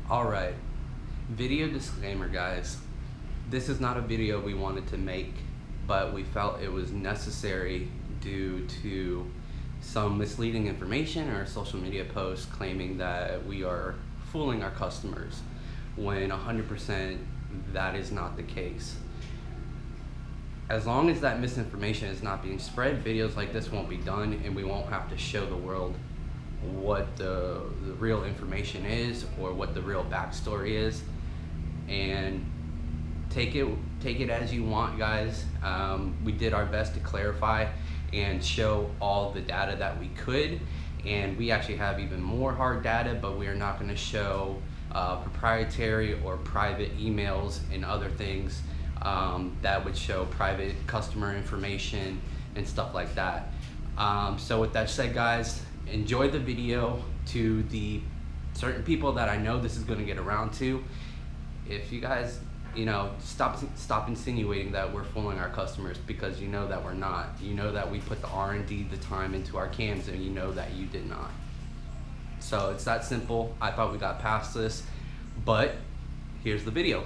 Alright, video disclaimer guys. This is not a video we wanted to make, but we felt it was necessary due to some misleading information or social media posts claiming that we are fooling our customers, when 100% that is not the case. As long as that misinformation is not being spread, videos like this won't be done and we won't have to show the world what the real information is or what the real backstory is. And take it as you want, guys. We did our best to clarify and show all the data that we could, and we actually have even more hard data, but we are not going to show proprietary or private emails and other things that would show private customer information and stuff like that. So with that said, guys, enjoy the video. To the certain people that I know this is going to get around to, if you guys, stop insinuating that we're fooling our customers, because you know that we're not. You know that we put the R&D, the time into our cams, and you know that you did not. So it's that simple. I thought we got past this, but here's the video.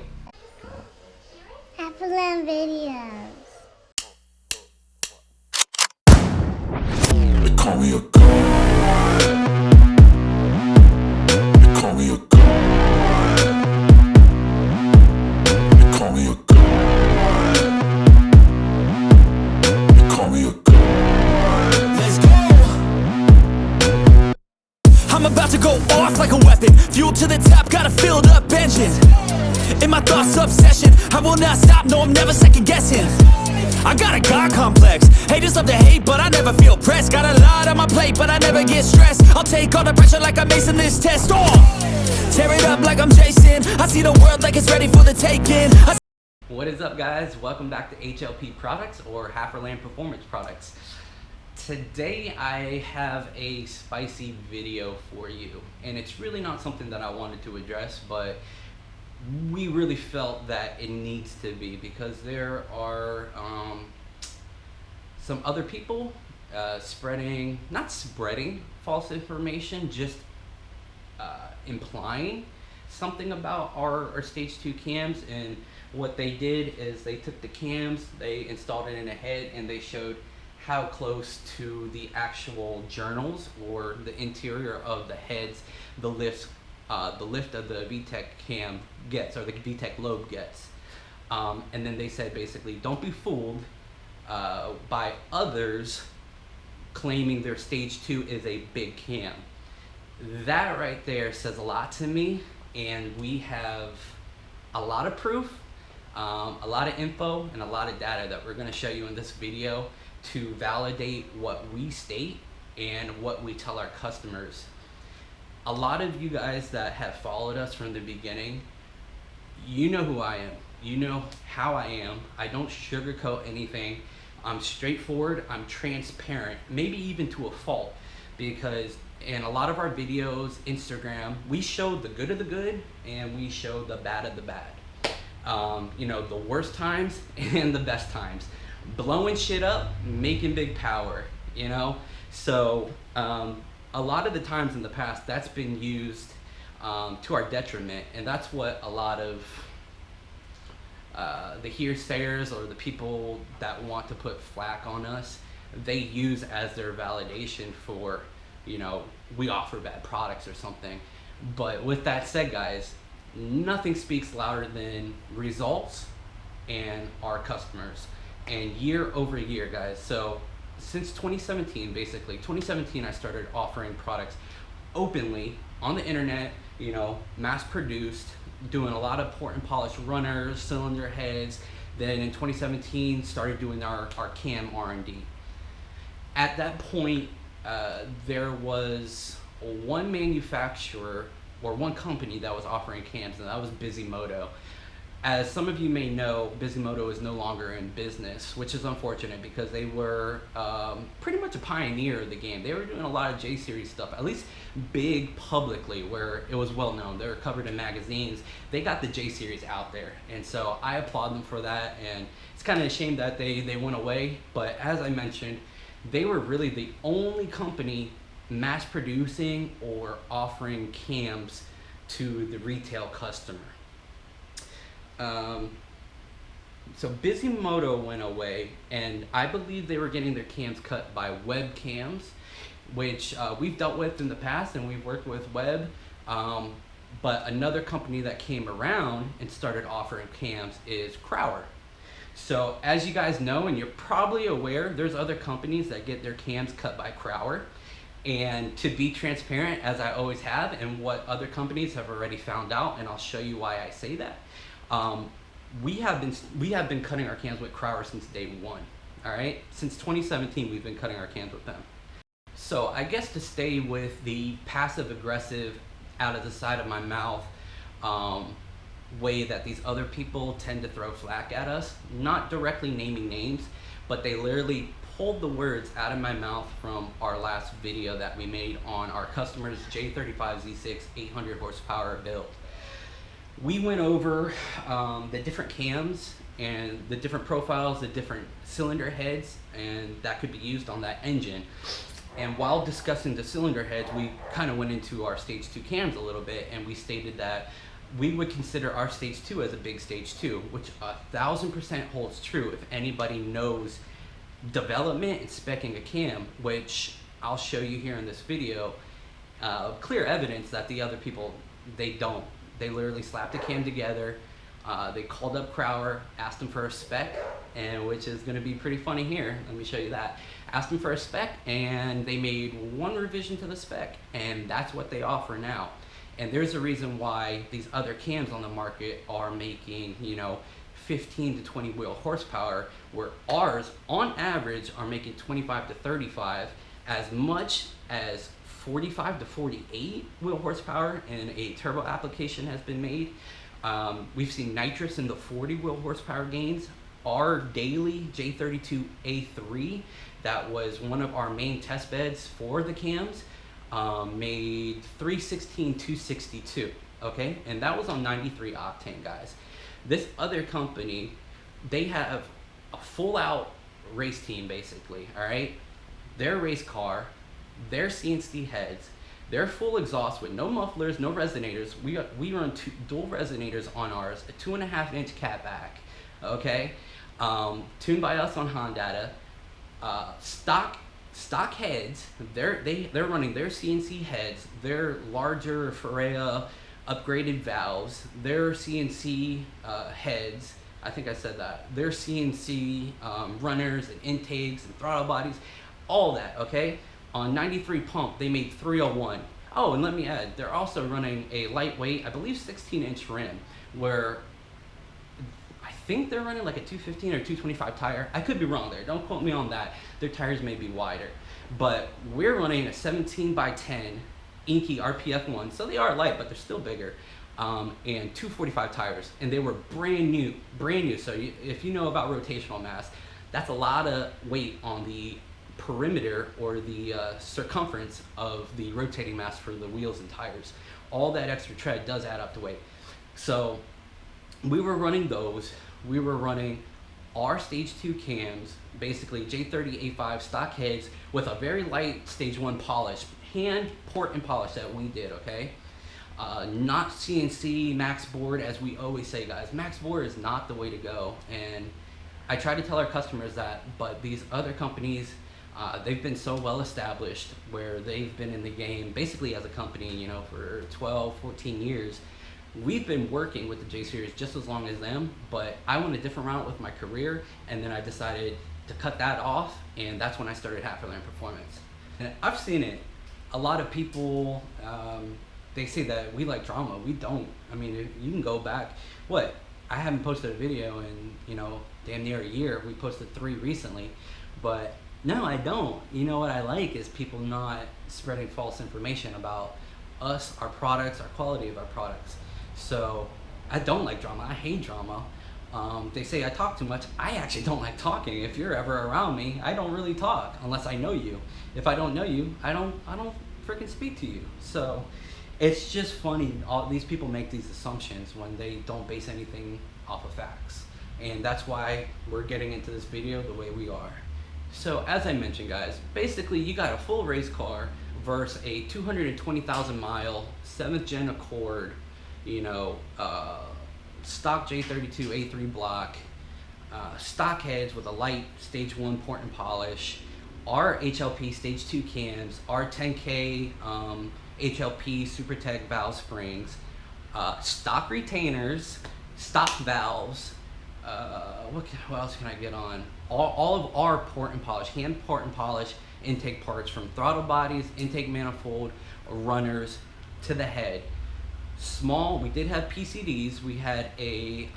HalferLand videos. They call me a god. They call me a god. They call me a god. They call me a god. Let's go. I'm about to go off like a weapon. Fuel to the top, got a filled up engine. In my thoughts, obsession, I will not stop, no, I'm never second guessing. I got a God complex, haters love to hate, but I never feel pressed. Got a lot on my plate, but I never get stressed. I'll take all the pressure like I'm acing this test. Tear it up like I'm Jason, I see the world like it's ready for the taking. What is up, guys? Welcome back to HLP Products, or HalferLand Performance Products. Today I have a spicy video for you, and it's really not something that I wanted to address, but we really felt that it needs to be, because there are some other people not spreading false information, just implying something about our stage 2 cams. And what they did is they took the cams, they installed it in a head, and they showed how close to the actual journals or the interior of the heads the lift of the VTEC cam gets, or the VTEC lobe gets. And then they said basically, don't be fooled by others claiming their stage 2 is a big cam. That right there says a lot to me, and we have a lot of proof, a lot of info, and a lot of data that we're going to show you in this video to validate what we state and what we tell our customers. A lot of you guys that have followed us from the beginning, you know who I am. You know how I am. I don't sugarcoat anything. I'm straightforward. I'm transparent, maybe even to a fault, because in a lot of our videos, Instagram, we show the good of the good and we show the bad of the bad. The worst times and the best times. Blowing shit up, making big power, So a lot of the times in the past, that's been used to our detriment, and that's what a lot of the hearsayers or the people that want to put flack on us, they use as their validation for, we offer bad products or something. But with that said, guys, nothing speaks louder than results and our customers. And year over year, guys, so since 2017, basically, 2017, I started offering products openly on the internet, mass produced, doing a lot of port and polish runners, cylinder heads. Then in 2017, started doing our cam R&D. At that point, there was one manufacturer or one company that was offering cams, and that was Bisimoto. As some of you may know, Bisimoto is no longer in business, which is unfortunate, because they were pretty much a pioneer of the game. They were doing a lot of J-series stuff, at least big publicly, where it was well known. They were covered in magazines. They got the J-series out there, and so I applaud them for that. And it's kind of a shame that they went away, but as I mentioned, they were really the only company mass producing or offering cams to the retail customer. So Bisimoto went away, and I believe they were getting their cams cut by web cams, which we've dealt with in the past, and we've worked with web. But another company that came around and started offering cams is Crower. So as you guys know, and you're probably aware, there's other companies that get their cams cut by Crower. And to be transparent, as I always have, and what other companies have already found out, and I'll show you why I say that, we have been cutting our cams with Crower since day one. All right, since 2017, we've been cutting our cams with them. So I guess to stay with the passive aggressive, out of the side of my mouth way that these other people tend to throw flack at us, not directly naming names, but they literally pulled the words out of my mouth from our last video that we made on our customer's J35Z6 800 horsepower build. We went over the different cams and the different profiles, the different cylinder heads, and that could be used on that engine. And while discussing the cylinder heads, we kind of went into our stage 2 cams a little bit, and we stated that we would consider our stage 2 as a big stage 2, which 1000% holds true if anybody knows development and speccing a cam, which I'll show you here in this video. Clear evidence that the other people, they don't. They literally slapped a cam together. They called up Crower, asked them for a spec, and which is going to be pretty funny here. Let me show you that. Asked them for a spec, and they made one revision to the spec, and that's what they offer now. And there's a reason why these other cams on the market are making, you know, 15 to 20 wheel horsepower, where ours on average are making 25 to 35, as much as 45 to 48 wheel horsepower, and a turbo application has been made. We've seen nitrous in the 40 wheel horsepower gains. Our daily J32a3, that was one of our main test beds for the cams, made 316 262, okay? And that was on 93 octane, guys. This other company, they have a full out race team basically, all right? Their race car, their CNC heads, their full exhaust with no mufflers, no resonators. We run dual resonators on ours, a 2.5-inch catback, okay? Tuned by us on Honda. Stock heads. They're running their CNC heads, their larger Ferrea upgraded valves, their CNC heads. I think I said that. Their CNC runners and intakes and throttle bodies, all that, okay? On 93 pump, they made 301. Oh, and let me add, they're also running a lightweight, I believe 16-inch rim, where I think they're running like a 215 or 225 tire. I could be wrong there, don't quote me on that. Their tires may be wider. But we're running a 17 by 10 Inky RPF one, so they are light, but they're still bigger, and 245 tires, and they were brand new. So if you know about rotational mass, that's a lot of weight on the perimeter or the circumference of the rotating mass for the wheels and tires. All that extra tread does add up to weight. So we were running those. We were running our stage 2 cams, basically J30A5 stock heads with a very light stage 1 polish, hand port and polish that we did, okay? Not CNC max board, as we always say, guys. Max board is not the way to go, and I try to tell our customers that, but these other companies, they've been so well established where they've been in the game basically as a company, you know, for 12, 14 years. We've been working with the J series just as long as them, but I went a different route with my career, and then I decided to cut that off, and that's when I started HalferLand Performance. And I've seen it. A lot of people, they say that we like drama. We don't. I mean, you can go back. What? I haven't posted a video in, you know, damn near a year. We posted 3 recently, but no, I don't. You know what I like is people not spreading false information about us, our products, our quality of our products. So I don't like drama. I hate drama. They say I talk too much. I actually don't like talking. If you're ever around me, I don't really talk unless I know you. If I don't know you, I don't freaking speak to you. So it's just funny. All these people make these assumptions when they don't base anything off of facts. And that's why we're getting into this video the way we are. So as I mentioned, guys, basically you got a full race car versus a 220,000 mile 7th gen Accord, you know, stock J32a3 block, stock heads with a light stage 1 port and polish, our HLP stage 2 cams, our 10K HLP SuperTech valve springs, stock retainers, stock valves, what else can I get on? All of our port and polish, hand port and polish intake parts, from throttle bodies, intake manifold, runners, to the head. Small, we did have PCDs. We had a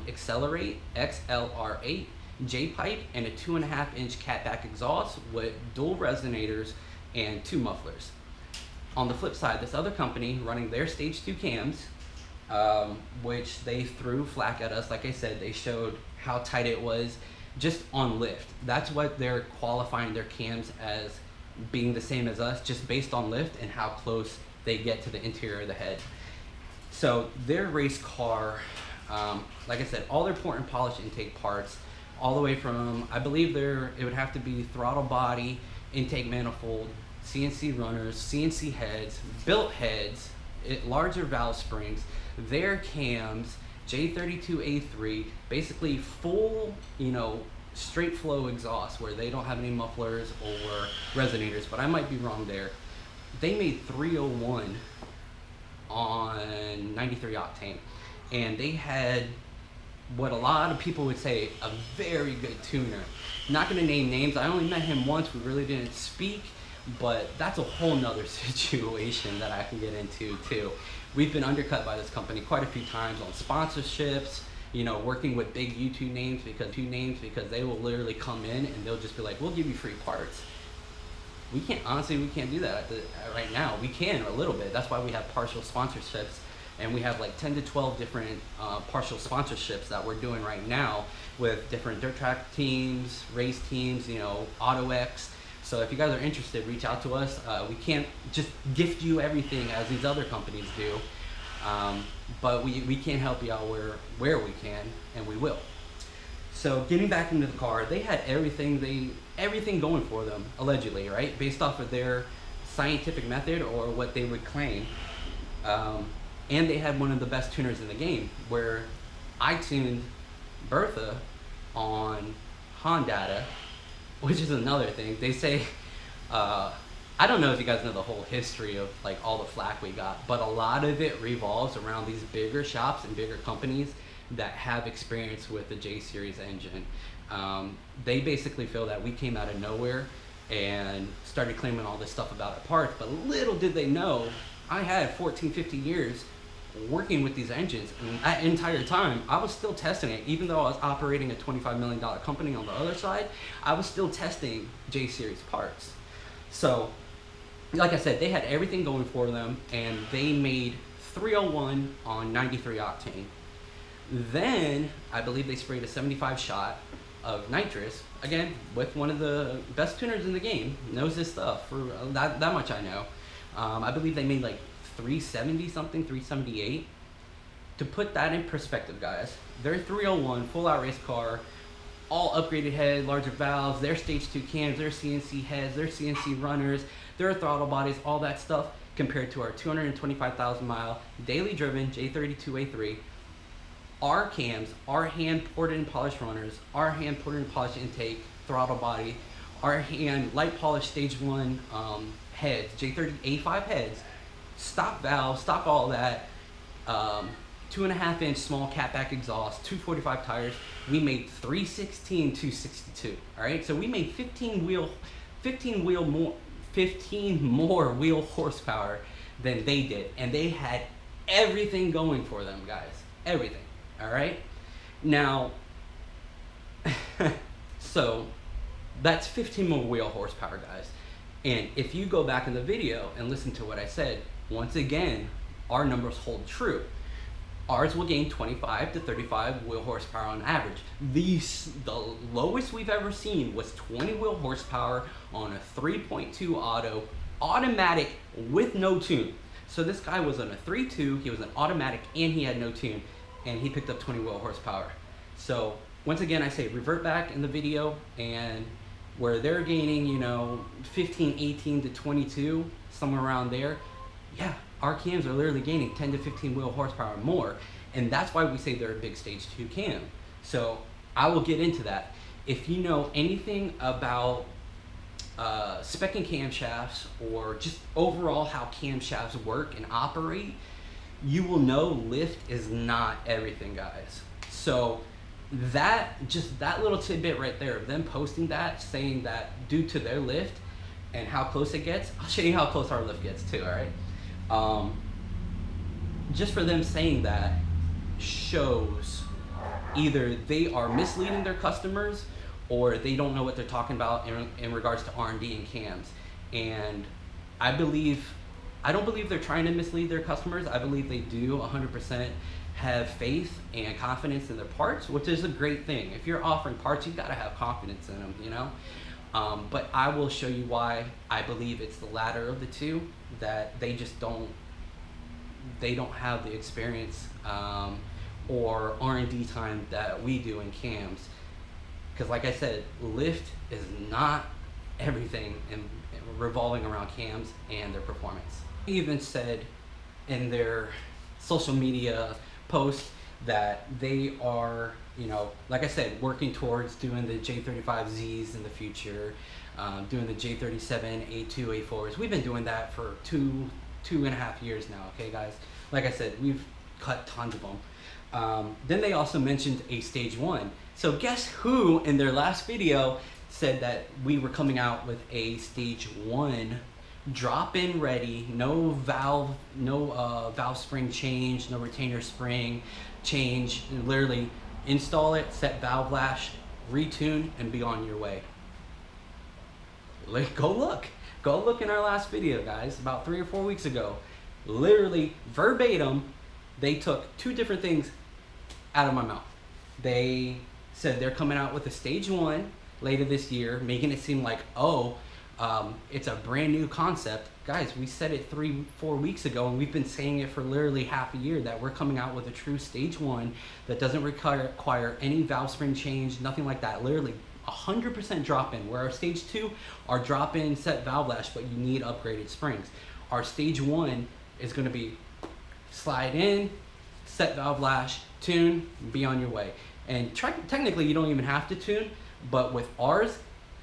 Accelerate XLR8 J-pipe and a 2.5-inch catback exhaust with dual resonators and 2 mufflers. On the flip side, this other company running their stage 2 cams, which they threw flack at us. Like I said, they showed how tight it was just on lift. That's what they're qualifying their cams as, being the same as us, just based on lift and how close they get to the interior of the head. So their race car, like I said, all their port and polish intake parts, all the way from, I believe it would have to be throttle body, intake manifold, CNC runners, CNC heads, built heads, larger valve springs, their cams, J32a3, basically full, you know, straight flow exhaust where they don't have any mufflers or resonators, but I might be wrong there. They made 301 on 93 octane, and they had what a lot of people would say a very good tuner. Not going to name names. I only met him once. We really didn't speak, but that's a whole nother situation that I can get into too. We've been undercut by this company quite a few times on sponsorships, you know, working with big YouTube names because they will literally come in and they'll just be like, we'll give you free parts. We can't, honestly, we can't do that right now. We can a little bit. That's why we have partial sponsorships, and we have like 10 to 12 different partial sponsorships that we're doing right now with different dirt track teams, race teams, you know, AutoX. So if you guys are interested, reach out to us. We can't just gift you everything as these other companies do, but we can help you out where we can, and we will. So getting back into the car, they had everything going for them, allegedly, right? Based off of their scientific method or what they would claim. And they had one of the best tuners in the game, where I tuned Bertha on Honda, which is another thing. They say, I don't know if you guys know the whole history of like all the flack we got, but a lot of it revolves around these bigger shops and bigger companies that have experience with the J series engine. They basically feel that we came out of nowhere and started claiming all this stuff about our parts, but little did they know I had 14, 15 years working with these engines, and that entire time I was still testing it. Even though I was operating a $25 million company on the other side, I was still testing J series parts. So like I said, they had everything going for them, and they made 301 on 93 octane. Then I believe they sprayed a 75 shot of nitrous, again with one of the best tuners in the game, knows his stuff, for that much I know. I believe they made like 370 something, 378. To put that in perspective, guys, their 301 full out race car, all upgraded head, larger valves, their stage 2 cams, their CNC heads, their CNC runners, their throttle bodies, all that stuff, compared to our 225,000 mile daily driven J32a3, our cams, our hand ported and polished runners, our hand ported and polished intake, throttle body, our hand light polished stage 1 heads, J30A5 heads, stock valves, stock all that, 2.5-inch small catback exhaust, 245 tires. We made 316, 262. All right, so we made 15 more wheel horsepower than they did, and they had everything going for them, guys. Everything. All right. Now, so that's 15 more wheel horsepower, guys. And if you go back in the video and listen to what I said, once again, our numbers hold true. Ours will gain 25 to 35 wheel horsepower on average. The lowest we've ever seen was 20 wheel horsepower on a 3.2 automatic with no tune. So this guy was on a 3.2, he was an automatic, and he had no tune, and he picked up 20 wheel horsepower. So once again, I say revert back in the video and where they're gaining, you know, 15, 18 to 22, somewhere around there. Yeah, our cams are literally gaining 10 to 15 wheel horsepower more, and that's why we say they're a big stage 2 cam. So I will get into that. If you know anything about specking camshafts, or just overall how camshafts work and operate, you will know lift is not everything, guys. So that little tidbit right there of them posting that, saying that due to their lift and how close it gets, I'll show you how close our lift gets too, all right? Just for them saying that shows either they are misleading their customers, or they don't know what they're talking about in regards to R&D and cams. And I don't believe they're trying to mislead their customers. I believe they do 100% have faith and confidence in their parts, which is a great thing. If you're offering parts, you gotta have confidence in them, you know? But I will show you why I believe it's the latter of the two, that they just don't have the experience or R&D time that we do in cams. Because like I said, lift is not everything in revolving around cams and their performance. They even said in their social media posts that they are, you know, like I said, working towards doing the J35Zs in the future, doing the J37 A2 A4s. We've been doing that for two and a half years now, okay guys? Like I said, we've cut tons of them. Then they also mentioned a stage 1. So guess who in their last video said that we were coming out with a stage 1 drop-in ready, no valve spring change, no retainer spring change, and literally install it, set valve lash, retune, and be on your way. Like, go look in our last video, guys, about 3 or 4 weeks ago. Literally verbatim, they took 2 different things out of my mouth. They said they're coming out with a stage 1 later this year, making it seem like, oh, it's a brand new concept. Guys, we said it 3-4 weeks ago, and we've been saying it for literally half a year, that we're coming out with a true stage 1 that doesn't require any valve spring change, nothing like that. Literally 100% drop-in, where our stage 2 are drop-in, set valve lash, but you need upgraded springs. Our stage 1 is going to be slide in, set valve lash, tune, be on your way. And technically you don't even have to tune, but with ours,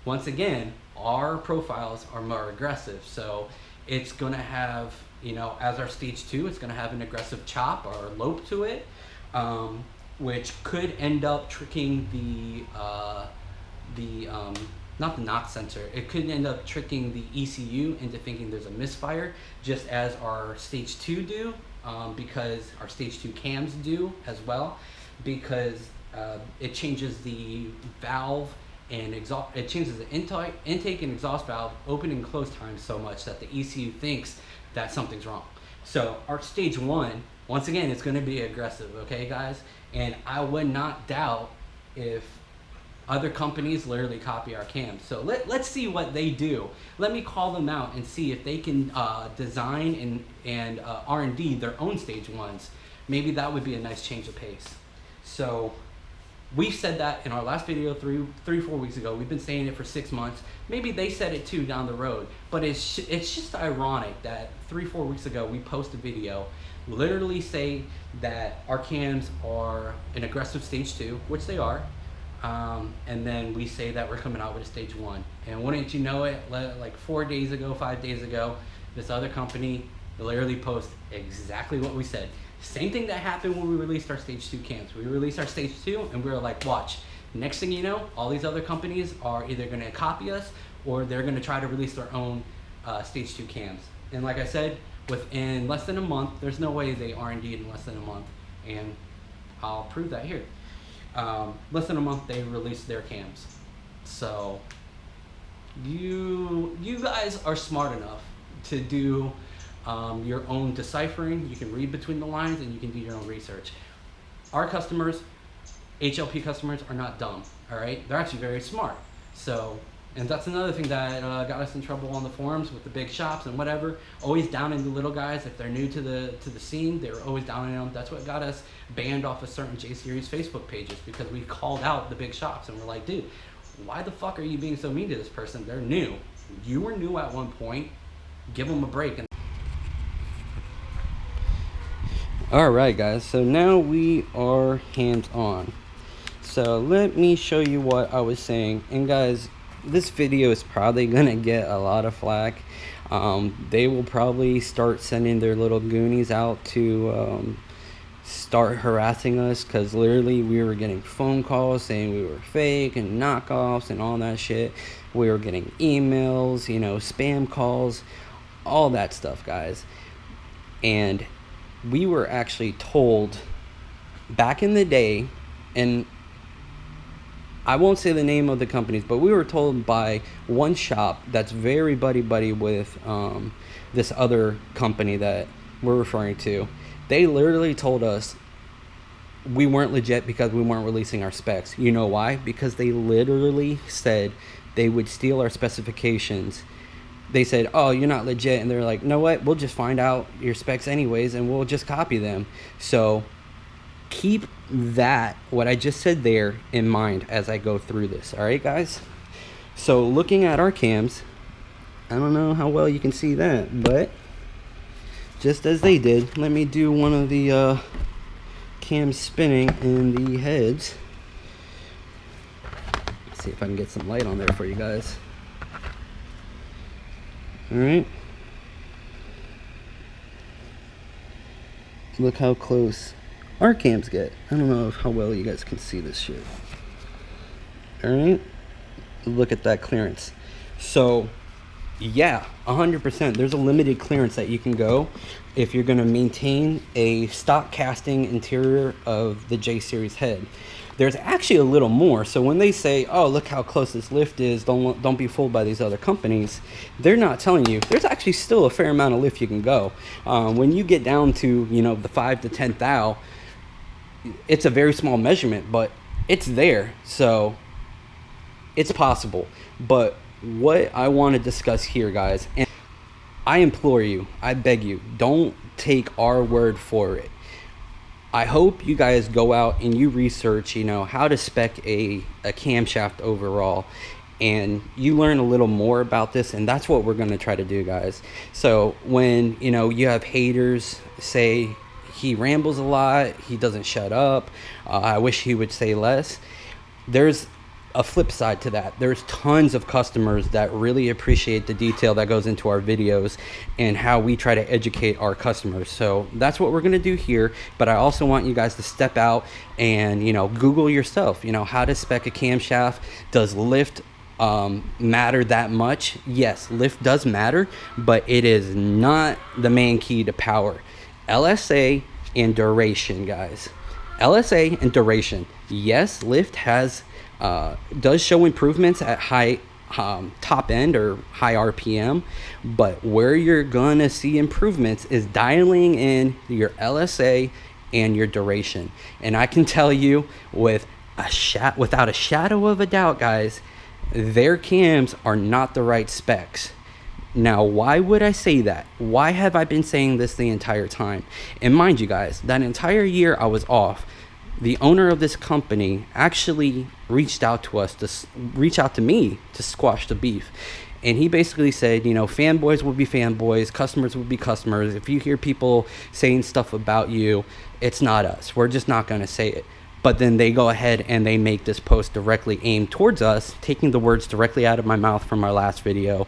once again, our profiles are more aggressive. So it's going to have, you know, as our stage 2, it's going to have an aggressive chop or lope to it, which could end up tricking not the knock sensor, it could end up tricking the ECU into thinking there's a misfire, just as our stage 2 do, because our stage 2 cams do as well, because it changes the valve and exhaust, it changes the intake and exhaust valve open and close time so much that the ECU thinks that something's wrong. So our stage 1, once again, it's going to be aggressive, okay guys? And I would not doubt if other companies literally copy our cams. So let's see what they do. Let me call them out and see if they can design and R&D their own stage 1s. Maybe that would be a nice change of pace. So we said that in our last video 3-4 weeks ago. We've been saying it for 6 months. Maybe they said it too down the road. But it's just ironic that 3-4 weeks ago we post a video, literally say that our cams are an aggressive stage 2, which they are. And then we say that we're coming out with a stage 1. And wouldn't you know it, like 4 days ago, 5 days ago, this other company literally post exactly what we said. Same thing that happened when we released our stage 2 cams. We released our stage 2 and we were like, watch, next thing you know, all these other companies are either going to copy us or they're going to try to release their own stage 2 cams. And like I said, within less than a month, there's no way they R&D'd in less than a month, and I'll prove that here. Less than a month they released their cams. So you guys are smart enough to do your own deciphering. You can read between the lines and you can do your own research. Our customers, HLP customers, are not dumb, all right? They're actually very smart. So, and that's another thing that got us in trouble on the forums with the big shops and whatever. Always downing the little guys. If they're new to the scene, they were always downing them. That's what got us banned off of certain J-Series Facebook pages, because we called out the big shops and we're like, dude, why the fuck are you being so mean to this person? They're new. You were new at one point. Give them a break. Alright guys, so now we are hands-on. So let me show you what I was saying. And guys, this video is probably gonna get a lot of flack. They will probably start sending their little goonies out to start harassing us, because literally we were getting phone calls saying we were fake and knockoffs and all that shit. We were getting emails, you know, spam calls, all that stuff, guys. And we were actually told back in the day, and I won't say the name of the companies, but we were told by one shop that's very buddy with this other company that we're referring to. They literally told us we weren't legit because we weren't releasing our specs. You know why? Because they literally said they would steal our specifications. They said, oh, you're not legit. And they're like, know what? We'll just find out your specs anyways, and we'll just copy them. So keep that, what I just said there, in mind as I go through this. All right, guys? So looking at our cams, I don't know how well you can see that, but just as they did, let me do one of the cams spinning in the heads. Let's see if I can get some light on there for you guys. All right. Look how close our cams get. I don't know how well you guys can see this shit. All right. Look at that clearance. So yeah, 100%. There's a limited clearance that you can go if you're going to maintain a stock casting interior of the J series head. There's actually a little more. So when they say, oh, look how close this lift is, don't be fooled by these other companies, they're not telling you there's actually still a fair amount of lift you can go. When you get down to, you know, the 5 to 10 thou, it's a very small measurement, but it's there. So it's possible. But what I want to discuss here, guys, and I implore you, I beg you, don't take our word for it. I hope you guys go out and you research, you know, how to spec a camshaft overall, and you learn a little more about this, and that's what we're going to try to do, guys. So when, you know, you have haters say he rambles a lot, he doesn't shut up, I wish he would say less, there's a flip side to that. There's tons of customers that really appreciate the detail that goes into our videos and how we try to educate our customers. So that's what we're going to do here. But I also want you guys to step out and, you know, Google yourself, you know, how to spec a camshaft. Does lift matter that much? Yes, lift does matter, but it is not the main key to power. LSA and duration, guys. LSA and duration. Yes, lift has does show improvements at high top end or high RPM, but where you're gonna see improvements is dialing in your LSA and your duration. And I can tell you without a shadow of a doubt, guys, their cams are not the right specs. Now, why would I say that? Why have I been saying this the entire time? And mind you guys, that entire year I was off, the owner of this company actually reached out to me to squash the beef. And he basically said, you know, fanboys will be fanboys, customers will be customers. If you hear people saying stuff about you, it's not us. We're just not going to say it. But then they go ahead and they make this post directly aimed towards us, taking the words directly out of my mouth from our last video.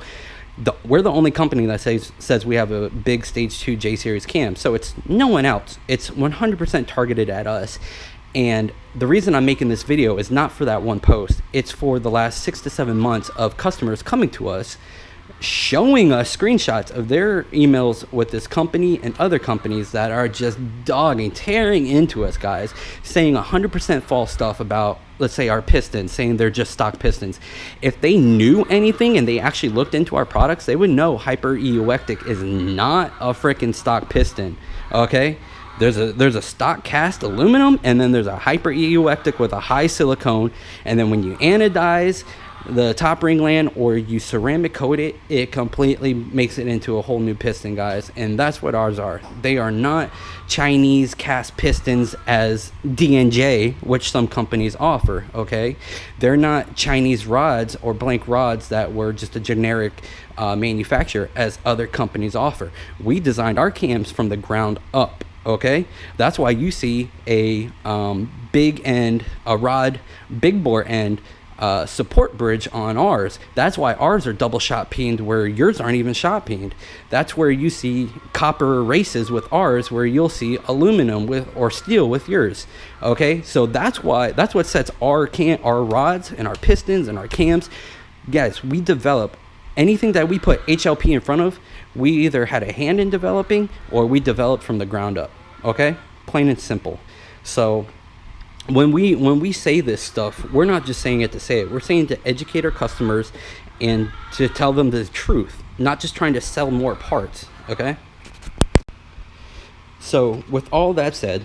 We're the only company that says we have a big stage 2 J series cam. So it's no one else. It's 100% targeted at us. And the reason I'm making this video is not for that one post. It's for the last 6 to 7 months of customers coming to us, showing us screenshots of their emails with this company and other companies that are just tearing into us, guys, saying 100% false stuff about, let's say, our pistons, saying they're just stock pistons. If they knew anything and they actually looked into our products, they would know hyper-electric is not a freaking stock piston, okay? There's a stock cast aluminum, and then there's a hyper-electric with a high silicone, and then when you anodize the top ringland or you ceramic coat it, it completely makes it into a whole new piston, guys. And that's what ours are. They are not Chinese cast pistons as D&J, which some companies offer, okay? They're not Chinese rods or blank rods that were just a generic manufacturer as other companies offer. We designed our cams from the ground up, okay? That's why you see a big end, a rod, big bore end, support bridge on ours. That's why ours are double shot peened where yours aren't even shot peened. That's where you see copper races with ours, where you'll see aluminum with or steel with yours. Okay, so that's what sets our rods and our pistons and our cams. Guys, we develop anything that we put HLP in front of. We either had a hand in developing or we developed from the ground up. Okay, plain and simple. So when we say this stuff, we're not just saying it to say it. We're saying to educate our customers and to tell them the truth, not just trying to sell more parts, okay? So with all that said,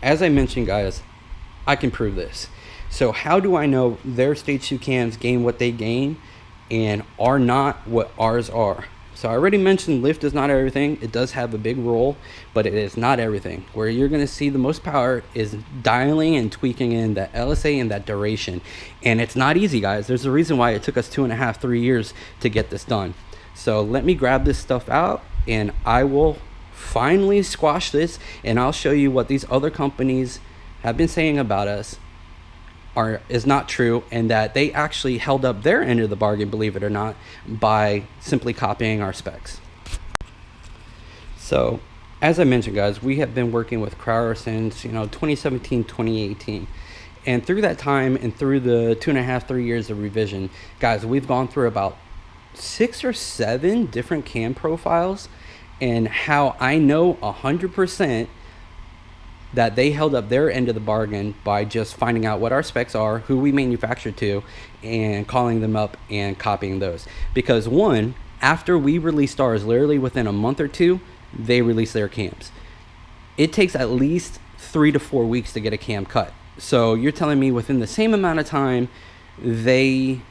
as I mentioned, guys, I can prove this. So how do I know their Stage 2 cams gain what they gain and are not what ours are? So I already mentioned lift is not everything. It does have a big role, but it is not everything. Where you're going to see the most power is dialing and tweaking in that LSA and that duration. And it's not easy, guys. There's a reason why it took us 2.5, 3 years to get this done. So let me grab this stuff out and I will finally squash this, and I'll show you what these other companies have been saying about us is not true, and that they actually held up their end of the bargain, believe it or not, by simply copying our specs. So as I mentioned, guys, we have been working with Crowder since 2017, 2018, and through that time and through the 2.5, 3 years of revision, guys, we've gone through about 6 or 7 different cam profiles. And how I know 100% that they held up their end of the bargain by just finding out what our specs are, who we manufacture to, and calling them up and copying those. Because one, after we released ours, literally within a month or two, they released their cams. It takes at least 3 to 4 weeks to get a cam cut. So you're telling me within the same amount of time, in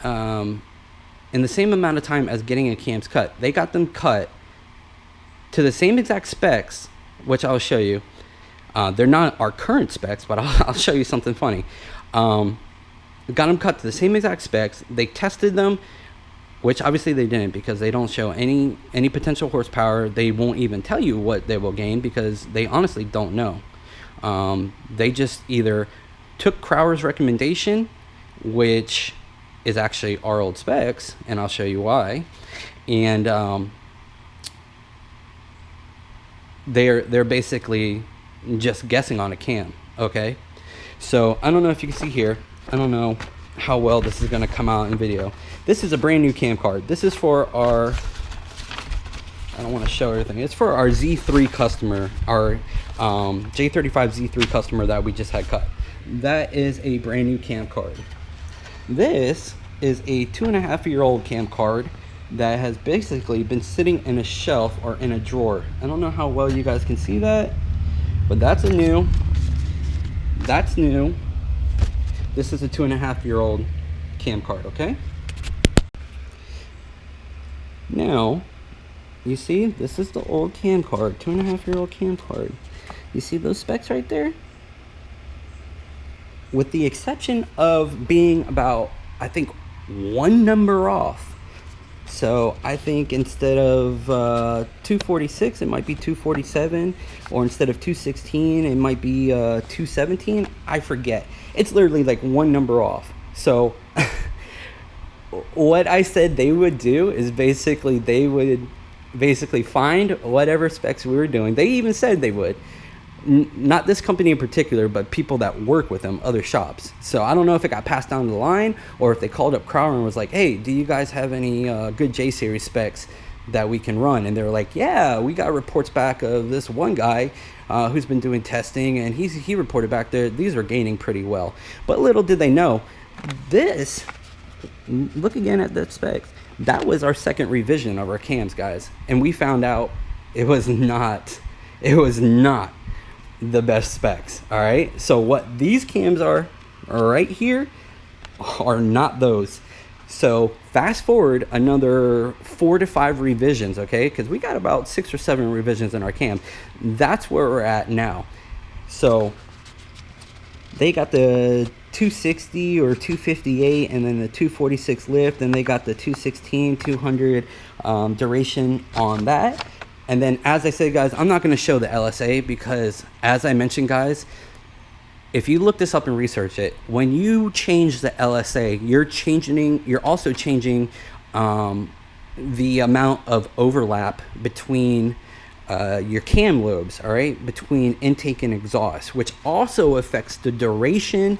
the same amount of time as getting a cams cut, they got them cut to the same exact specs, which I'll show you. They're not our current specs, but I'll show you something funny. Got them cut to the same exact specs. They tested them, which obviously they didn't, because they don't show any potential horsepower. They won't even tell you what they will gain because they honestly don't know. They just either took Crowder's recommendation, which is actually our old specs, and I'll show you why, and they're basically just guessing on a cam. Okay, so I don't know if you can see here, I don't know how well this is going to come out in video. This is a brand new cam card. This is for our, I don't want to show everything, it's for our Z3 customer, our J35 Z3 customer that we just had cut. That is a brand new cam card. This is a 2.5-year-old cam card that has basically been sitting in a shelf or in a drawer. I don't know how well you guys can see that, but that's new. This is a 2.5-year-old cam card, okay? Now, you see, this is the old cam card, 2.5-year-old cam card. You see those specs right there? With the exception of being about, I think, 1 number off. So I think instead of 246, it might be 247, or instead of 216, it might be 217. I forget. It's literally like 1 number off. So what I said they would do is basically they would find whatever specs we were doing. They even said they would. Not this company in particular, but people that work with them, other shops. So I don't know if it got passed down the line or if they called up Crowder and was like, hey, do you guys have any good J-series specs that we can run? And they were like, yeah, we got reports back of this one guy who's been doing testing, and he reported back there these are gaining pretty well. But little did they know, this, look again at the specs, that was our second revision of our cams, guys. And we found out it was not the best specs. All right, so what these cams are right here, are not those. So fast forward another 4 to 5 revisions, okay? Because we got about 6 or 7 revisions in our cam. That's where we're at now. So they got the 260 or 258 and then the 246 lift, and they got the 216, 200 duration on that. And then, as I said, guys, I'm not going to show the LSA because, as I mentioned, guys, if you look this up and research it, when you change the LSA, you're also changing the amount of overlap between your cam lobes, all right, between intake and exhaust, which also affects the duration.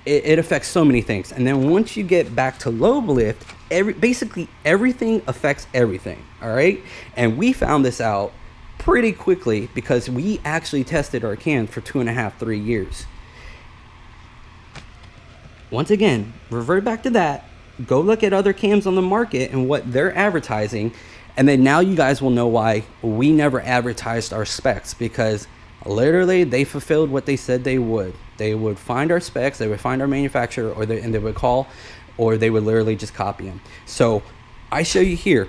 It affects so many things. And then once you get back to lobe lift, basically everything affects everything, all right? And we found this out pretty quickly because we actually tested our cams for 2.5, 3 years. Once again, revert back to that. Go look at other cams on the market and what they're advertising. And then now you guys will know why we never advertised our specs, because literally they fulfilled what they said they would. They would find our specs, they would find our manufacturer, and they would call, or they would literally just copy them. So I show you here,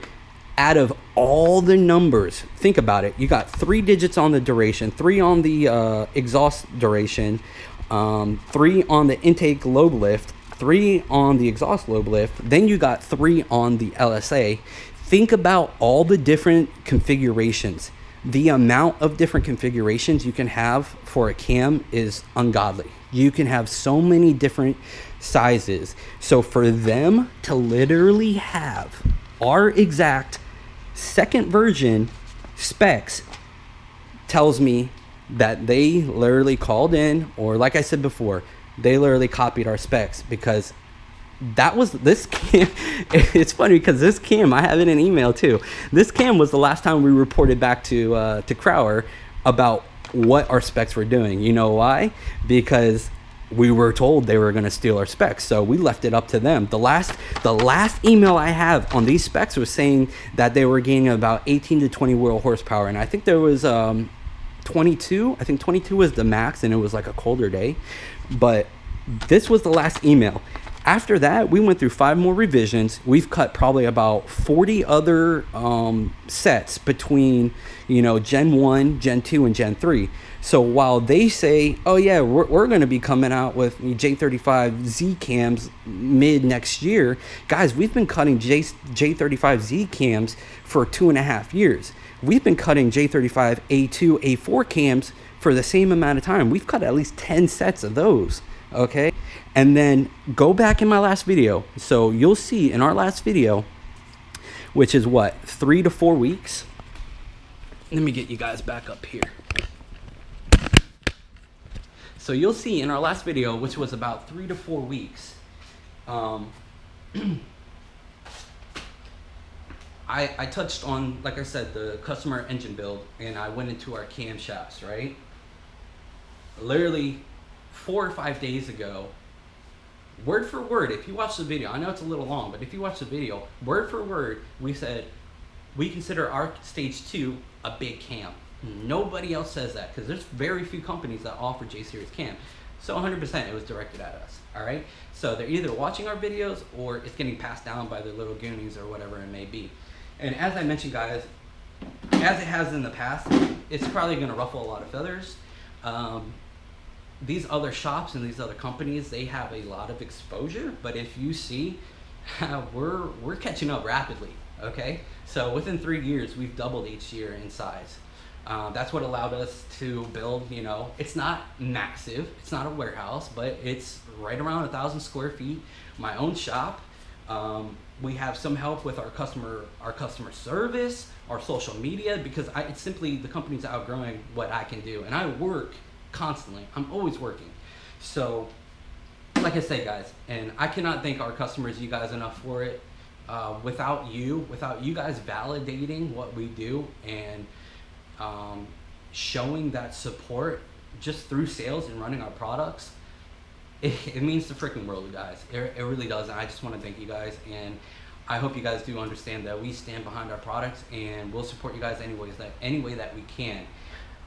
out of all the numbers, think about it. You got 3 digits on the duration, 3 on the exhaust duration, 3 on the intake lobe lift, 3 on the exhaust lobe lift, then you got 3 on the LSA. Think about all the different configurations. The amount of different configurations you can have for a cam is ungodly. You can have so many different sizes. So for them to literally have our exact second version specs tells me that they literally called in, or like I said before, they literally copied our specs, because that was this cam. It's funny because this cam, I have it in email too. This cam was the last time we reported back to Crowder about what our specs were doing. You know why? Because we were told they were going to steal our specs, so we left it up to them. The last email I have on these specs was saying that they were gaining about 18 to 20 wheel horsepower, and I think there was 22. I think 22 was the max, and it was like a colder day. But this was the last email. After that, we went through 5 more revisions. We've cut probably about 40 other sets between, Gen 1, Gen 2, and Gen 3. So while they say, oh yeah, we're going to be coming out with J35Z cams mid next year, guys, we've been cutting J35Z cams for 2.5 years. We've been cutting J35 A2, A4 cams for the same amount of time. We've cut at least 10 sets of those, okay? And then go back in my last video. So you'll see in our last video, which is what, 3 to 4 weeks? Let me get you guys back up here. So you'll see in our last video, which was about 3 to 4 weeks, I touched on, like I said, the customer engine build, and I went into our camshafts, right? Literally 4 or 5 days ago, word for word, if you watch the video, I know it's a little long, but if you watch the video, word for word, we said, we consider our stage 2 a big cam. Nobody else says that, because there's very few companies that offer J-Series cam. So 100% it was directed at us, all right? So they're either watching our videos or it's getting passed down by their little goonies or whatever it may be. And as I mentioned, guys, as it has in the past, it's probably gonna ruffle a lot of feathers. These other shops and these other companies, they have a lot of exposure, but if you see, we're catching up rapidly, okay? So within 3 years, we've doubled each year in size. That's what allowed us to build, it's not massive, it's not a warehouse, but it's right around 1,000 square feet, my own shop. We have some help with our customer service, our social media, because it's simply the company's outgrowing what I can do, and I work constantly. I'm always working. So like I say, guys, and I cannot thank our customers, you guys, enough for it. Without you guys validating what we do and showing that support just through sales and running our products, it means the freaking world, guys. It really does, and I just want to thank you guys, and I hope you guys do understand that we stand behind our products, and we'll support you guys any way that we can.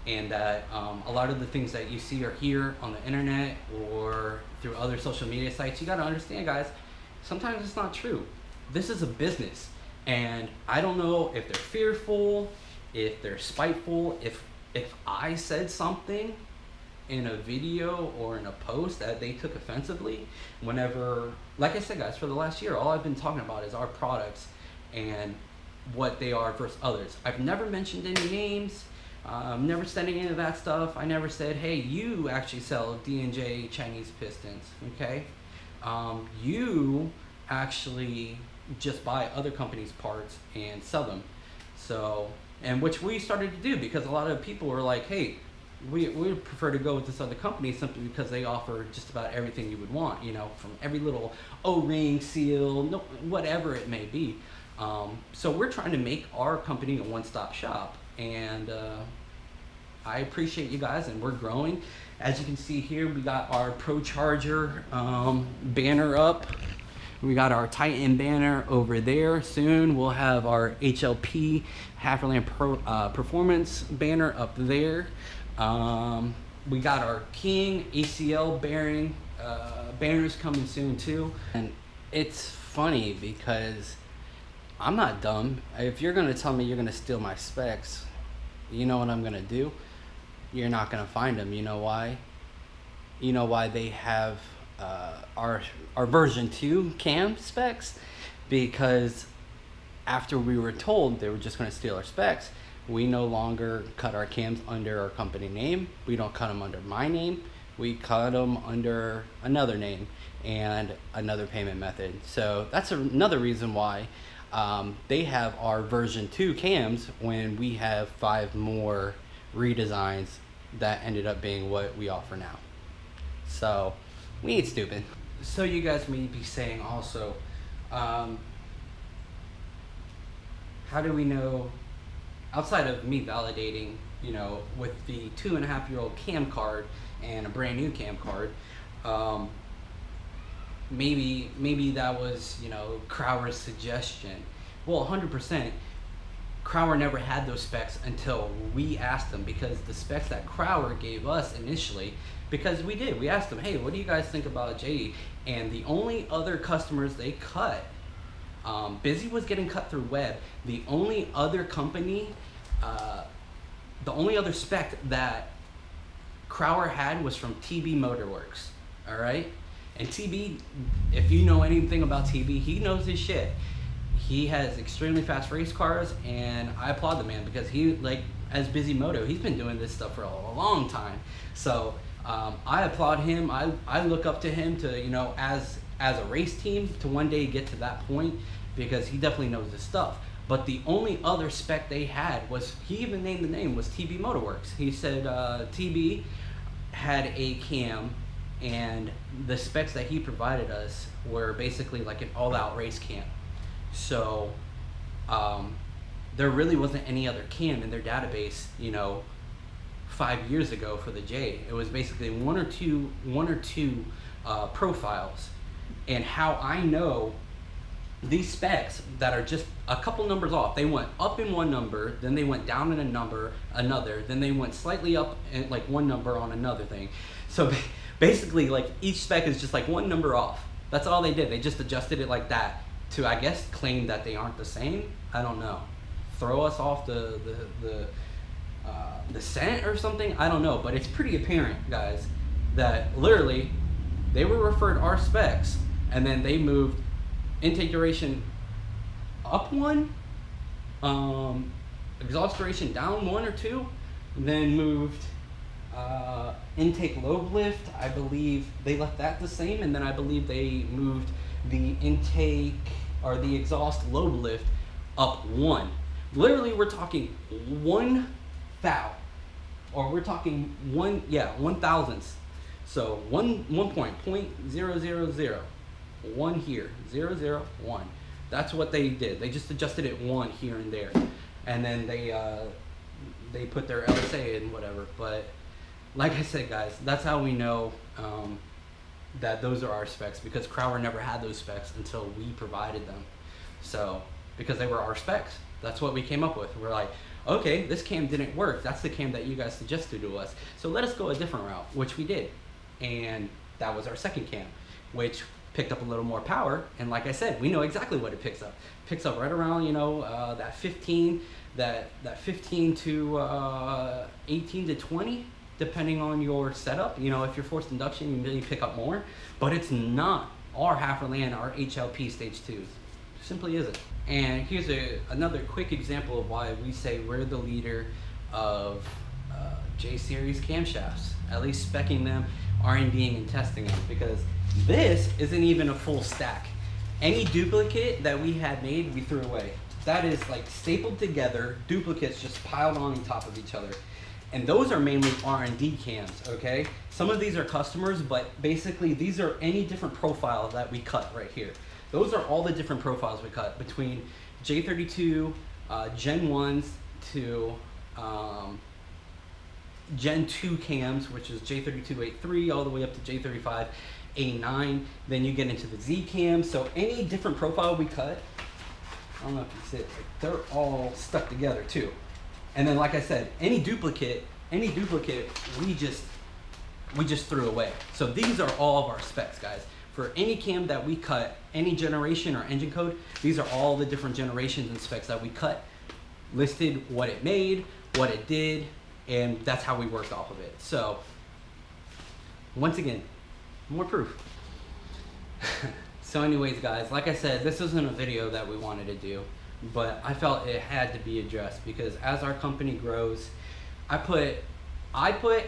and that a lot of the things that you see or hear on the internet or through other social media sites, you got to understand, guys, sometimes it's not true. This is a business, and I don't know if they're fearful, if they're spiteful, if I said something in a video or in a post that they took offensively. Whenever, like I said, guys, for the last year, all I've been talking about is our products and what they are versus others. I've never mentioned any names. Never said any of that stuff. I never said, hey, you actually sell D&J Chinese pistons, okay? You actually just buy other companies' parts and sell them. So, and which we started to do, because a lot of people were like, hey, we prefer to go with this other company simply because they offer just about everything you would want, you know, from every little O-ring, seal, no, whatever it may be. So we're trying to make our company a one-stop shop, and I appreciate you guys, and we're growing. As you can see here, we got our Pro Charger banner up. We got our Titan banner over there. Soon we'll have our HLP HalferLand Pro Performance banner up there. We got our King ACL bearing banners coming soon too. And it's funny because I'm not dumb. If you're gonna tell me you're gonna steal my specs, you know what I'm gonna do? You're not gonna find them. You know why? You know why they have our version 2 cam specs? Because after we were told they were just gonna steal our specs, we no longer cut our cams under our company name. We don't cut them under my name. We cut them under another name and another payment method. So that's another reason why they have our version 2 cams when we have 5 more redesigns that ended up being what we offer now. So we ain't stupid. So you guys may be saying also, how do we know, outside of me validating, you know, with the 2.5-year-old cam card and a brand new cam card, maybe that was, you know, Crower's suggestion. Well, 100%, Crower never had those specs until we asked them, because the specs that Crower gave us initially, because we asked them, hey, what do you guys think about JD? And the only other customers they cut, Busy was getting cut through web. The only other company, the only other spec that Crower had was from TB Motorworks, all right? And TB, if you know anything about TB, he knows his shit. He has extremely fast race cars, and I applaud the man, because he, like, as Busy Moto, he's been doing this stuff for a long time. So I applaud him. I look up to him to, you know, as a race team, to one day get to that point, because he definitely knows his stuff. But the only other spec they had was, he even named the name, was TB Motorworks. He said TB had a cam, and the specs that he provided us were basically like an all-out race cam. So there really wasn't any other cam in their database, you know, 5 years ago for the J. It was basically one or two profiles. And how I know these specs that are just a couple numbers off, they went up in one number, then they went down in another, then they went slightly up in like one number on another thing. So basically, like, each spec is just like one number off. That's all they did. They just adjusted it like that to, I guess, claim that they aren't the same. I don't know. Throw us off the scent or something. I don't know, but it's pretty apparent, guys, that literally they were referred our specs, and then they moved intake duration up one, exhaust duration down 1 or 2, then moved intake lobe lift. I believe they left that the same, and then I believe they moved the intake or the exhaust lobe lift up 1. Literally, we're talking 1 thou, or we're talking 1 thousandths. So 1.000, 1 here, 0, 0, 1. That's what they did. They just adjusted it 1 here and there, and then they put their LSA in whatever. But like I said, guys, that's how we know that those are our specs, because Crower never had those specs until we provided them. So because they were our specs, that's what we came up with. We're like, okay, this cam didn't work. That's the cam that you guys suggested to us. So let us go a different route, which we did. And that was our second cam, which picked up a little more power. And like I said, we know exactly what it picks up. It picks up right around, you know, that 15 to 18 to 20, depending on your setup. You know, if you're forced induction, you may pick up more, but it's not our HalferLand, our HLP stage 2s. Simply isn't. And here's another quick example of why we say we're the leader of J-series camshafts, at least speccing them, R&Ding and testing them, because this isn't even a full stack. Any duplicate that we had made, we threw away. That is like stapled together, duplicates just piled on top of each other. And those are mainly R&D cams, okay? Some of these are customers, but basically these are any different profile that we cut right here. Those are all the different profiles we cut between J32 Gen 1s to Gen 2 cams, which is J32a3 all the way up to J35a9. Then you get into the Z cams. So any different profile we cut, I don't know if you see it, they're all stuck together too. And then, like I said, any duplicate we just threw away. So these are all of our specs, guys. For any cam that we cut, any generation or engine code, these are all the different generations and specs that we cut, listed what it made, what it did, and that's how we worked off of it. So once again, more proof. So anyways, guys, like I said, this isn't a video that we wanted to do, but I felt it had to be addressed because as our company grows, I put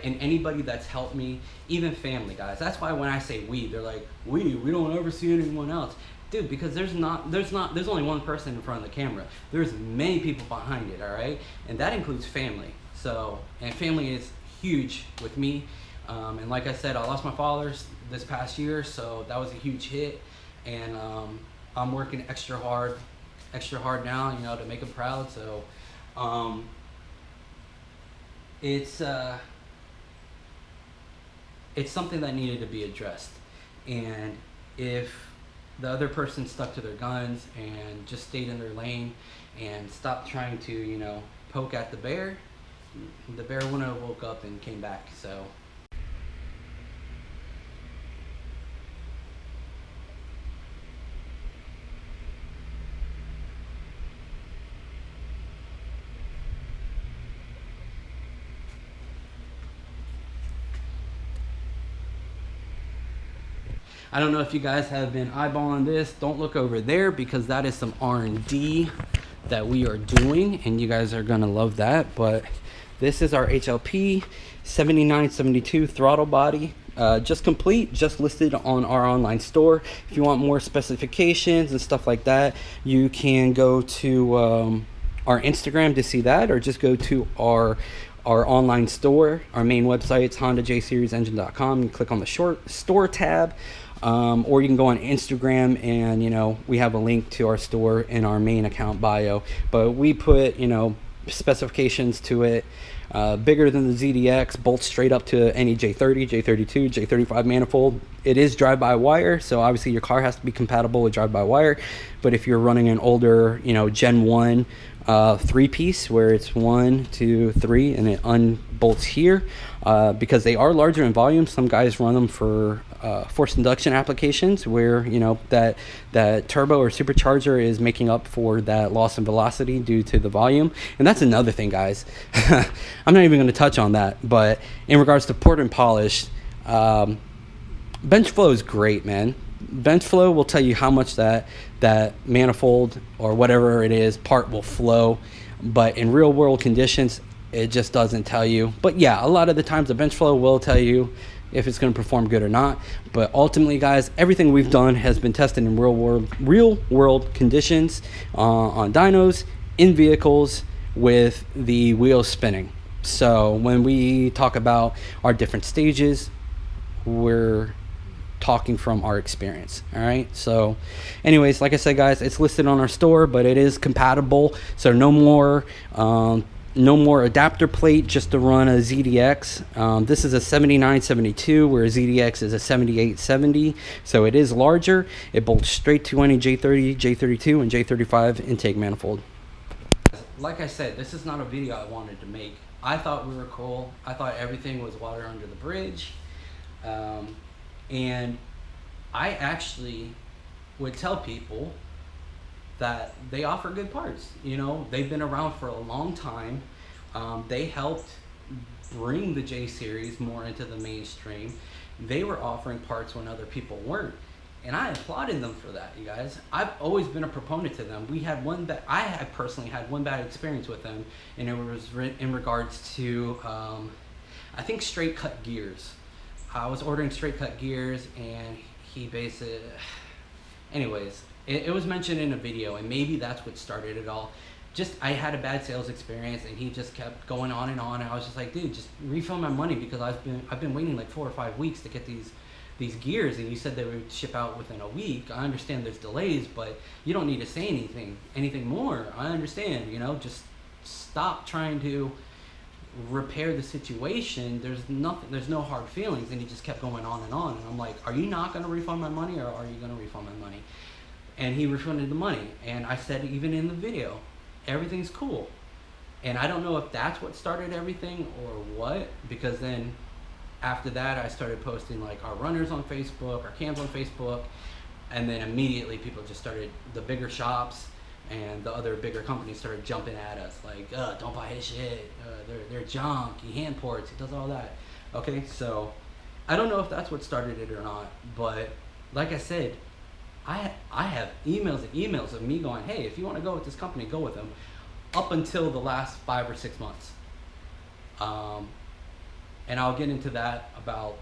and anybody that's helped me, even family, guys. That's why when I say we, they're like, we don't ever see anyone else. Dude, because there's only one person in front of the camera. There's many people behind it, all right? And that includes family. So, and family is huge with me. And like I said, I lost my father this past year, so that was a huge hit. And I'm working extra hard now, you know, to make him proud. So, it's something that needed to be addressed. And if the other person stuck to their guns and just stayed in their lane and stopped trying to, you know, poke at the bear wouldn't have woke up and came back. So I don't know if you guys have been eyeballing this. Don't look over there because that is some R&D that we are doing and you guys are gonna love that. But this is our HLP 7972 throttle body, just complete, just listed on our online store. If you want more specifications and stuff like that, you can go to our Instagram to see that, or just go to our online store. Our main website is HondaJSeriesEngine.com. You click on the store tab. Or you can go on Instagram and, you know, we have a link to our store in our main account bio, but we put, you know, specifications to it, bigger than the ZDX, bolts straight up to any J30, J32, J35 manifold. It is drive-by-wire, so obviously your car has to be compatible with drive-by-wire, but if you're running an older, you know, Gen 1 three-piece where it's 1, 2, 3 and it unbolts here, because they are larger in volume, some guys run them for forced induction applications where, you know, that turbo or supercharger is making up for that loss in velocity due to the volume. And that's another thing, guys. I'm not even going to touch on that, but in regards to port and polish, bench flow is great, man. Bench flow will tell you how much that manifold or whatever it is part will flow, but in real world conditions it just doesn't tell you. But yeah, a lot of the times the bench flow will tell you if it's going to perform good or not. But ultimately, guys, everything we've done has been tested in real world conditions, on dynos, in vehicles, with the wheels spinning. So when we talk about our different stages, we're talking from our experience. All right, so anyways, like I said, guys, it's listed on our store, but it is compatible, so no more adapter plate just to run a ZDX. This is a 7972 where a ZDX is a 7870, so it is larger. It bolts straight to any J30, J32 and J35 intake manifold. like I said, this is not a video I wanted to make. I thought we were cool. I thought everything was water under the bridge. And I actually would tell people that they offer good parts. You know, they've been around for a long time. They helped bring the J series more into the mainstream. They were offering parts when other people weren't. And I applauded them for that, you guys. I've always been a proponent to them. I had personally had one bad experience with them, and it was in regards to, I think, straight cut gears. I was ordering straight cut gears, and he basically, anyways, it was mentioned in a video, and maybe that's what started it all. Just, I had a bad sales experience, and he just kept going on, and I was just like, dude, just refill my money, because I've been waiting like 4 or 5 weeks to get these gears, and you said they would ship out within a week. I understand there's delays, but you don't need to say anything more. I understand, you know, just stop trying to repair the situation. There's no hard feelings. And he just kept going on, and I'm like, are you not going to refund my money, or are you going to refund my money? And he refunded the money, and I said, even in the video, everything's cool. And I don't know if that's what started everything or what, because then after that, I started posting like our runners on Facebook, our cams on Facebook, and then immediately people just started, the bigger shops and the other bigger companies started jumping at us like, don't buy his shit, they're junk, he hand ports, he does all that. Okay, so I don't know if that's what started it or not, but like I said, I have emails and emails of me going, hey, if you want to go with this company, go with them, up until the last 5 or 6 months. And I'll get into that about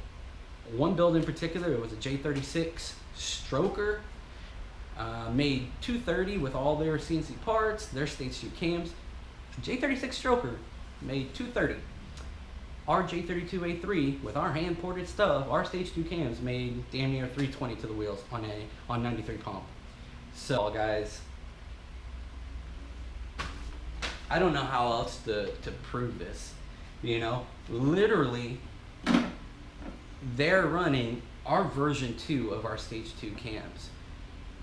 one build in particular. It was a J36 stroker, made 230 with all their CNC parts, their stage 2 cams. J36 stroker made 230. Our J32a3 with our hand ported stuff, our stage 2 cams made damn near 320 to the wheels on 93 comp. So guys, I don't know how else to prove this. You know, literally, they're running our version 2 of our stage 2 cams.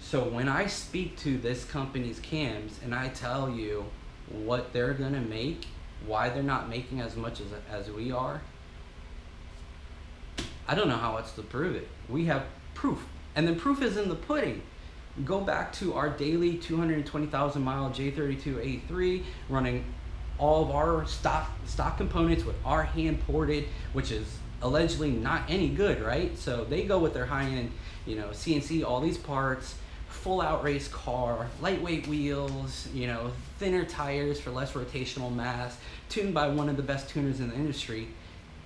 So when I speak to this company's cams and I tell you what they're gonna make, why they're not making as much as we are, I don't know how else to prove it. We have proof, and then proof is in the pudding. Go back to our daily 220,000 mile J32a3 running all of our stock components with our hand ported, which is allegedly not any good, right? So they go with their high-end, you know, CNC, all these parts, full out race car, lightweight wheels, you know, thinner tires for less rotational mass, tuned by one of the best tuners in the industry,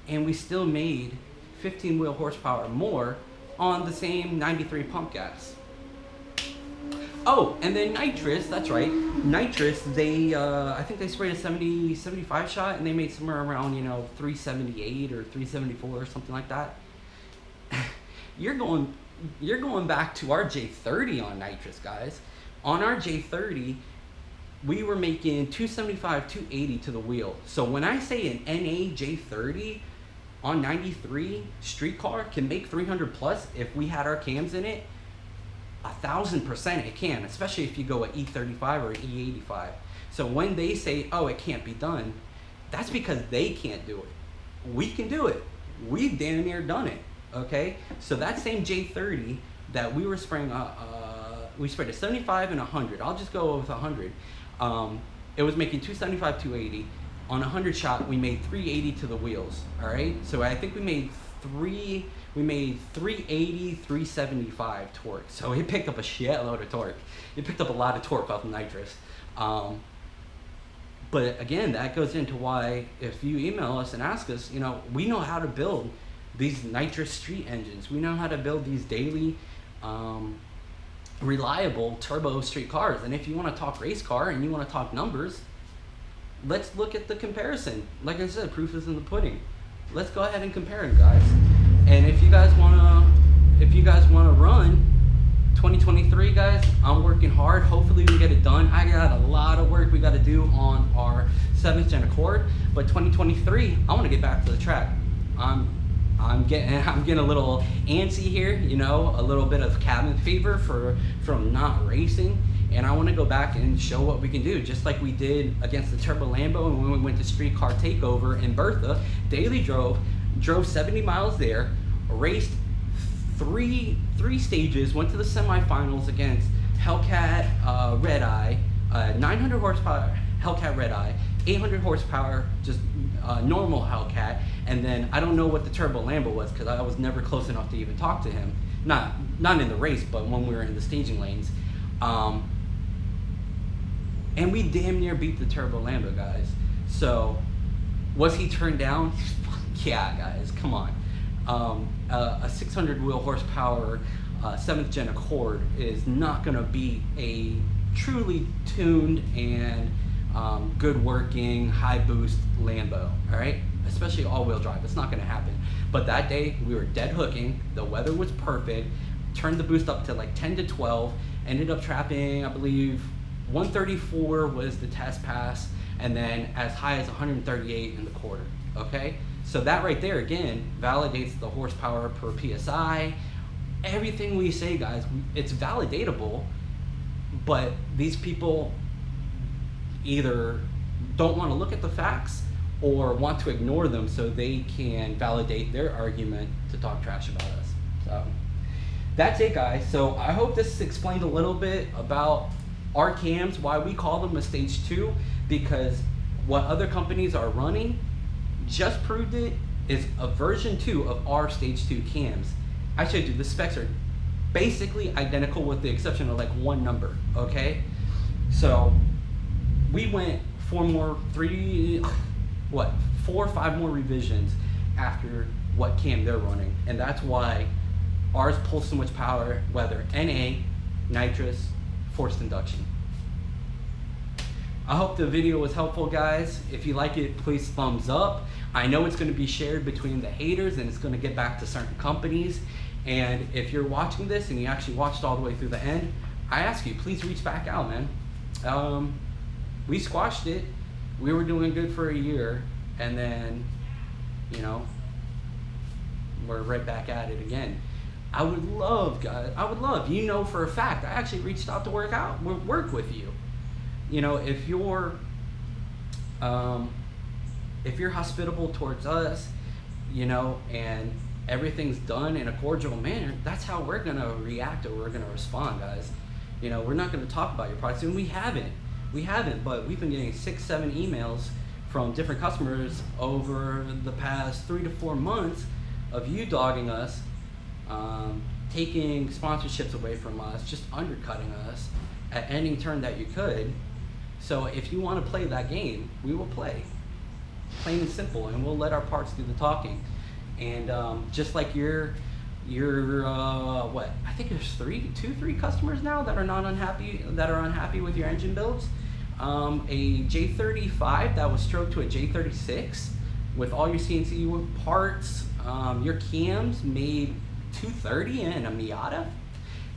and we still made 15 wheel horsepower more on the same 93 pump gas. Oh, and then nitrous, that's right. Nitrous, they, I think they sprayed a 75 shot, and they made somewhere around, you know, 378 or 374 or something like that. You're going back to our J30 on nitrous, guys. On our J30, we were making 275, 280 to the wheel. So when I say an NA J30 on 93 street car can make 300 plus if we had our cams in it, 1000% it can, especially if you go at E35 or E85. So when they say, oh, it can't be done, that's because they can't do it. We can do it. We've damn near done it, okay? So that same J30 that we were spraying, we sprayed a 75 and 100. I'll just go with 100. It was making 275, 280. On 100 shot, we made 380 to the wheels, all right? So I think we made 380, 375 torque. So it picked up a shitload of torque. It picked up a lot of torque off of nitrous. But again, that goes into why if you email us and ask us, you know, we know how to build these nitrous street engines. We know how to build these daily reliable turbo street cars. And if you want to talk race car and you want to talk numbers, let's look at the comparison. Like I said, proof is in the pudding. Let's go ahead and compare them, guys. And if you guys wanna run 2023, guys, I'm working hard. Hopefully we get it done. I got a lot of work we got to do on our 7th gen Accord, but 2023, I want to get back to the track. I'm getting a little antsy here, you know, a little bit of cabin fever from not racing, And I want to go back and show what we can do, just like we did against the Turbo Lambo. And when we went to Streetcar Takeover in Bertha, Daily drove 70 miles there, raced three stages, went to the semifinals against Hellcat Red Eye, 900 horsepower Hellcat Red Eye, 800 horsepower just normal Hellcat, and then I don't know what the Turbo Lambo was because I was never close enough to even talk to him. Not in the race, but when we were in the staging lanes. And we damn near beat the Turbo Lambo, guys. So, was he turned down? Yeah, guys, come on. A 600 wheel horsepower 7th gen Accord is not gonna beat a truly tuned and good working, high boost Lambo, all right? Especially all-wheel drive, it's not gonna happen. But that day, we were dead hooking, the weather was perfect, turned the boost up to like 10 to 12, ended up trapping, I believe, 134 was the test pass, and then as high as 138 in the quarter, okay? So that right there, again, validates the horsepower per PSI. Everything we say, guys, it's validatable, but these people either don't want to look at the facts or want to ignore them so they can validate their argument to talk trash about us. So that's it, guys. So I hope this explained a little bit about our cams, why we call them a stage 2, because what other companies are running just proved it is a version 2 of our stage 2 cams. I showed you the specs are basically identical with the exception of like one number, okay? So we went 4 or 5 more revisions after what cam they're running, and that's why ours pulls so much power, whether NA, nitrous, forced induction. I hope the video was helpful, guys. If you like it, please thumbs up. I know it's going to be shared between the haters and it's going to get back to certain companies. And if you're watching this and you actually watched all the way through the end, I ask you, please reach back out, man. We squashed it. We were doing good for a year, and then, you know, we're right back at it again. I would love, guys, you know for a fact, I actually reached out to work with you. You know, if you're hospitable towards us, you know, and everything's done in a cordial manner, that's how we're gonna react or we're gonna respond, guys. You know, we're not gonna talk about your products, and we haven't, but we've been getting 6-7 emails from different customers over the past 3 to 4 months of you dogging us, taking sponsorships away from us, just undercutting us at any turn that you could. So if you want to play that game, we will play, plain and simple, and we'll let our parts do the talking. And just like your what, I think there's 3 customers now that are unhappy with your engine builds. A J35 that was stroked to a J36 with all your CNC parts. Your cams made 230 in a Miata.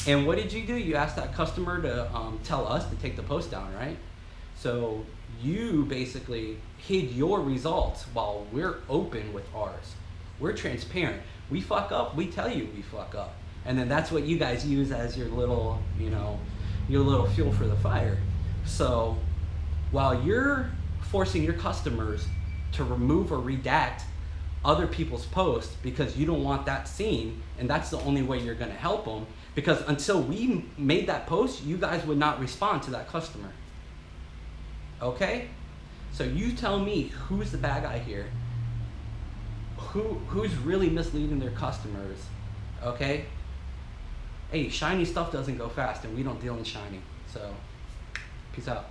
And what did you do? You asked that customer to tell us to take the post down, right? So you basically hid your results while we're open with ours. We're transparent. We fuck up, we tell you we fuck up. And then that's what you guys use as your little, you know, your little fuel for the fire. So while you're forcing your customers to remove or redact other people's posts because you don't want that seen, and that's the only way you're gonna help them, because until we made that post, you guys would not respond to that customer. Okay? So you tell me who's the bad guy here. Who's really misleading their customers, okay? Hey, shiny stuff doesn't go fast, and we don't deal in shiny. So, peace out.